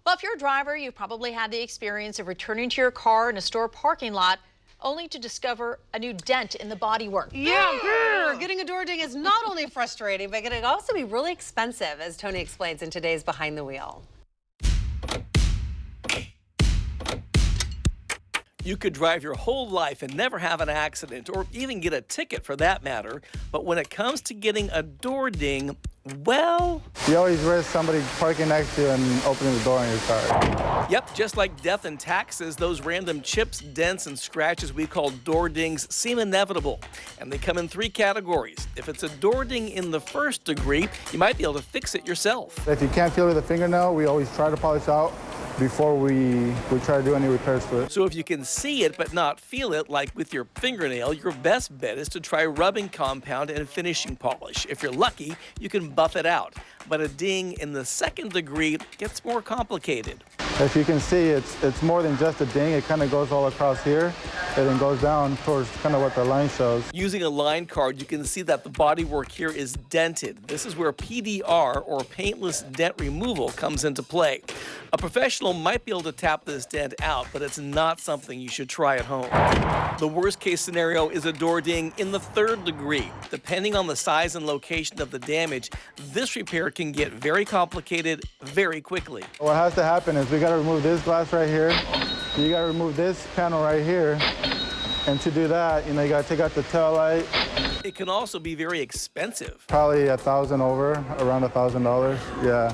Well, if you're a driver, you've probably had the experience of returning to your car in a store parking lot only to discover a new dent in the bodywork. Yeah, getting a door ding is not only frustrating, but it can also be really expensive, as Tony explains in today's Behind the Wheel. You could drive your whole life and never have an accident, or even get a ticket for that matter. But when it comes to getting a door ding, well... You always risk somebody parking next to you and opening the door on your car. Yep, just like death and taxes, those random chips, dents, and scratches we call door dings seem inevitable. And they come in 3 categories. If it's a door ding in the 1st degree, you might be able to fix it yourself. If you can't feel it with a fingernail, we always try to polish out before we try to do any repairs to it. So if you can see it but not feel it, like with your fingernail, your best bet is to try rubbing compound and finishing polish. If you're lucky, you can buff it out. But a ding in the 2nd degree gets more complicated. If you can see, it's more than just a ding. It kind of goes all across here and then goes down towards kind of what the line shows. Using a line card, you can see that the bodywork here is dented. This is where PDR, or paintless dent removal, comes into play. A professional might be able to tap this dent out, but it's not something you should try at home. The worst case scenario is a door ding in the 3rd degree. Depending on the size and location of the damage, this repair can get very complicated very quickly. What has to happen is we got to remove this glass right here. You got to remove this panel right here. And to do that, you got to take out the tail light. It can also be very expensive. Probably $1,000 over, around $1,000. Yeah.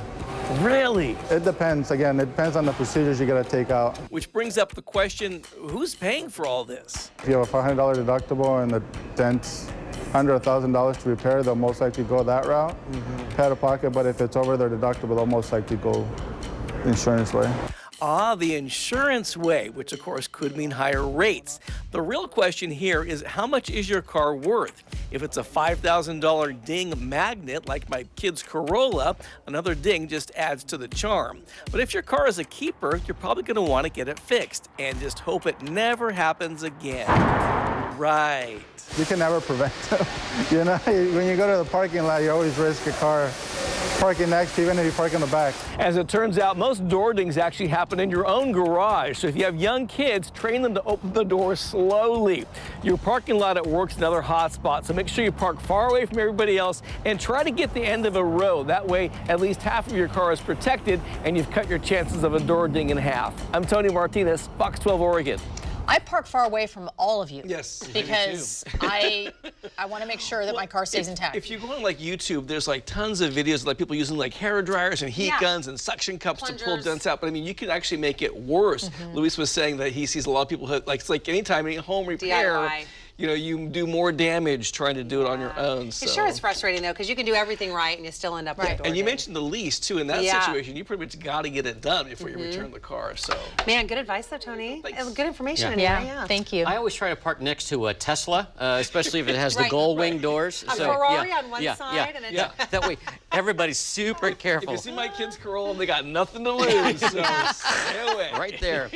Really? It depends. Again, it depends on the procedures you got to take out. Which brings up the question, who's paying for all this? If you have a $500 deductible and the dent's under $1,000 to repair, they'll most likely go that route, pay out of pocket. But if it's over their deductible, they'll most likely go the insurance way. Ah, the insurance way, which of course could mean higher rates. The real question here is, how much is your car worth? If it's a $5,000 ding magnet like my kid's Corolla, another ding just adds to the charm. But if your car is a keeper, you're probably going to want to get it fixed and just hope it never happens again. Right. You can never prevent them. When you go to the parking lot, you always risk your car parking next to you, even if you park in the back. As it turns out, most door dings actually happen in your own garage. So if you have young kids, train them to open the door slowly. Your parking lot at work's another hot spot, so make sure you park far away from everybody else and try to get the end of a row. That way, at least half of your car is protected and you've cut your chances of a door ding in half. I'm Tony Martinez, Fox 12 Oregon. I park far away from all of you. Yes, because I want to make sure that my car stays intact. If you go on like YouTube, there's like tons of videos of like people using like hair dryers and heat guns and suction cups to pull dents out. But I mean, you can actually make it worse. Luis was saying that he sees a lot of people who, like, it's like anytime any home repair, DIY. You do more damage trying to do it on your own. So. It sure is frustrating, though, because you can do everything right and you still end up with a door And you ding. mentioned the lease, too. In that situation, you pretty much got to get it done before you return the car. So. Man, good advice, though, Tony. Thanks. Good information. Yeah, thank you. I always try to park next to a Tesla, especially if it has the gull wing doors. A Ferrari on one side. And That way, everybody's super careful. If you see my kids' Corolla, they got nothing to lose. So stay away. Right there.